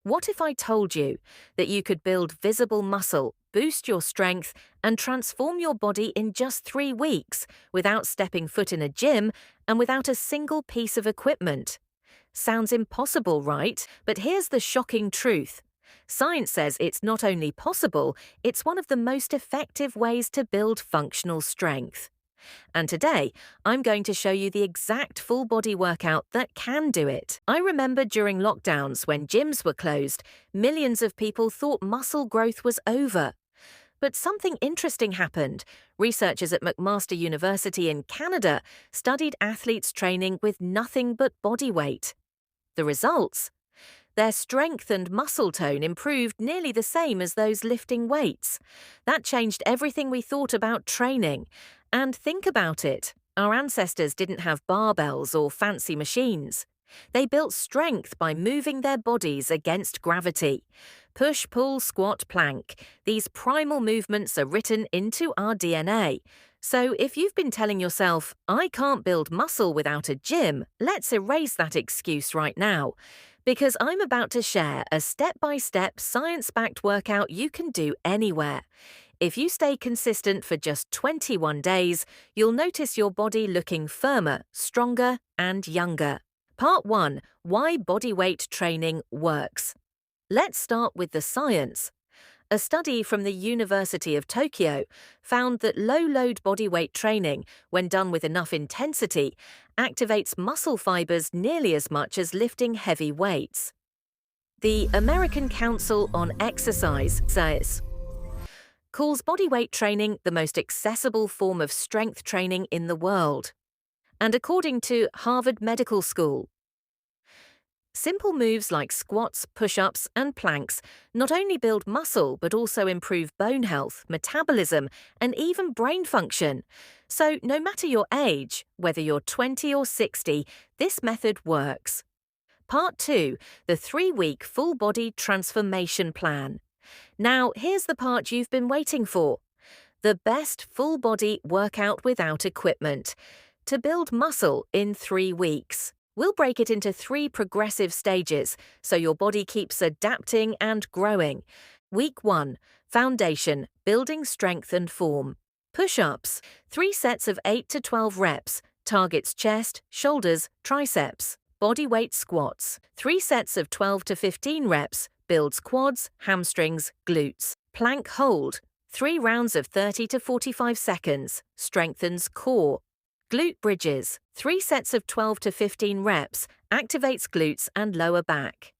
What if I told you that you could build visible muscle, boost your strength, and transform your body in just 3 weeks without stepping foot in a gym and without a single piece of equipment? Sounds impossible, right? But here's the shocking truth. Science says it's not only possible, it's one of the most effective ways to build functional strength. And today, I'm going to show you the exact full body workout that can do it. I remember during lockdowns when gyms were closed, millions of people thought muscle growth was over. But something interesting happened. Researchers at McMaster University in Canada studied athletes training with nothing but body weight. The results? Their strength and muscle tone improved nearly the same as those lifting weights. That changed everything we thought about training. And think about it. Our ancestors didn't have barbells or fancy machines. They built strength by moving their bodies against gravity. Push, pull, squat, plank. These primal movements are written into our DNA. So if you've been telling yourself, I can't build muscle without a gym, let's erase that excuse right now. Because I'm about to share a step-by-step science-backed workout you can do anywhere. If you stay consistent for just 21 days, you'll notice your body looking firmer, stronger, and younger. Part 1. Why bodyweight training works. Let's start with the science. A study from the University of Tokyo found that low-load bodyweight training, when done with enough intensity, activates muscle fibers nearly as much as lifting heavy weights. The American Council on Exercise says, calls bodyweight training the most accessible form of strength training in the world. And according to Harvard Medical School, simple moves like squats, push-ups, and planks not only build muscle but also improve bone health, metabolism, and even brain function. So no matter your age, whether you're 20 or 60, this method works. Part 2. The 3-week full-body transformation plan. Now, here's the part you've been waiting for. The best full-body workout without equipment. To build muscle in 3 weeks. We'll break it into 3 progressive stages, so your body keeps adapting and growing. Week 1. Foundation, building strength and form. Push-ups, 3 sets of 8 to 12 reps, targets chest, shoulders, triceps. Bodyweight squats, 3 sets of 12 to 15 reps, builds quads, hamstrings, glutes. Plank hold, 3 rounds of 30 to 45 seconds, strengthens core. Glute bridges, 3 sets of 12 to 15 reps, activates glutes and lower back.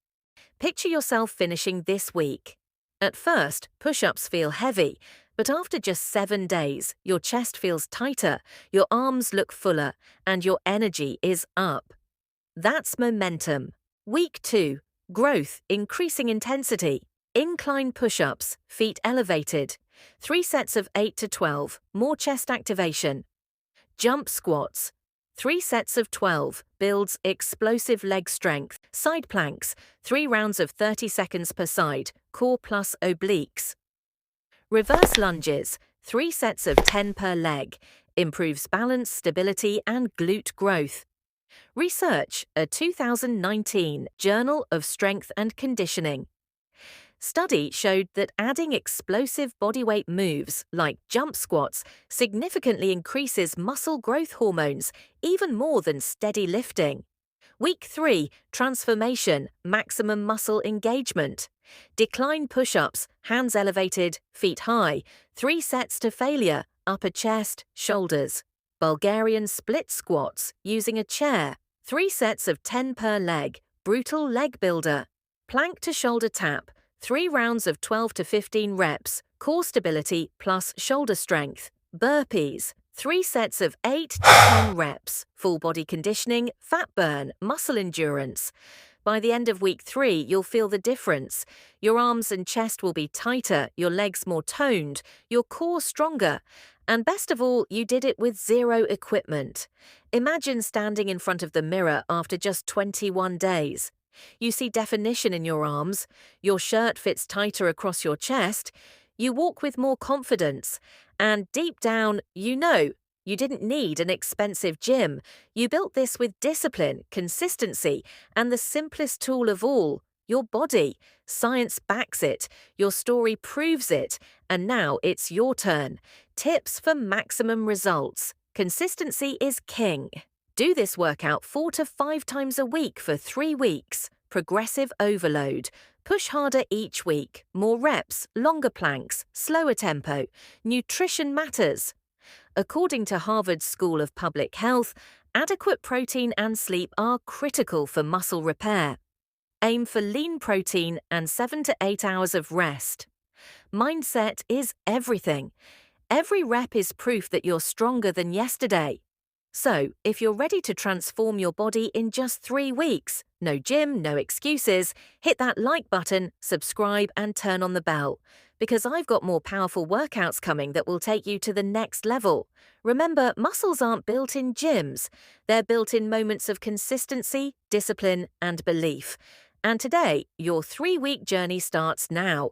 Picture yourself finishing this week. At first, push-ups feel heavy, but after just 7 days, your chest feels tighter, your arms look fuller, and your energy is up. That's momentum. Week 2. Growth, increasing intensity. Incline push-ups, feet elevated. 3 sets of 8 to 12, more chest activation. Jump squats, 3 sets of 12, builds explosive leg strength. Side planks, 3 rounds of 30 seconds per side, core plus obliques. Reverse lunges, 3 sets of 10 per leg, improves balance, stability, and glute growth. Research, a 2019 Journal of Strength and Conditioning. Study showed that adding explosive bodyweight moves, like jump squats, significantly increases muscle growth hormones, even more than steady lifting. Week 3, transformation, maximum muscle engagement. Decline push-ups, hands elevated, feet high, 3 sets to failure, upper chest, shoulders. Bulgarian split squats, using a chair, 3 sets of 10 per leg, brutal leg builder. Plank to shoulder tap, 3 rounds of 12 to 15 reps, core stability plus shoulder strength. Burpees, 3 sets of 8 to 10 reps, full body conditioning, fat burn, muscle endurance. By the end of week 3, you'll feel the difference. Your arms and chest will be tighter, your legs more toned, your core stronger. And best of all, you did it with 0 equipment. Imagine standing in front of the mirror after just 21 days. You see definition in your arms, your shirt fits tighter across your chest, you walk with more confidence, and deep down, you know you didn't need an expensive gym. You built this with discipline, consistency, and the simplest tool of all, your body. Science backs it, your story proves it, and now it's your turn. Tips for maximum results. Consistency is king. Do this workout 4 to 5 times a week for 3 weeks. Progressive overload. Push harder each week. More reps, longer planks, slower tempo. Nutrition matters. According to Harvard School of Public Health, adequate protein and sleep are critical for muscle repair. Aim for lean protein and 7 to 8 hours of rest. Mindset is everything. Every rep is proof that you're stronger than yesterday. So, if you're ready to transform your body in just 3 weeks, no gym, no excuses, hit that like button, subscribe, and turn on the bell. Because I've got more powerful workouts coming that will take you to the next level. Remember, muscles aren't built in gyms. They're built in moments of consistency, discipline, and belief. And today, your 3-week journey starts now.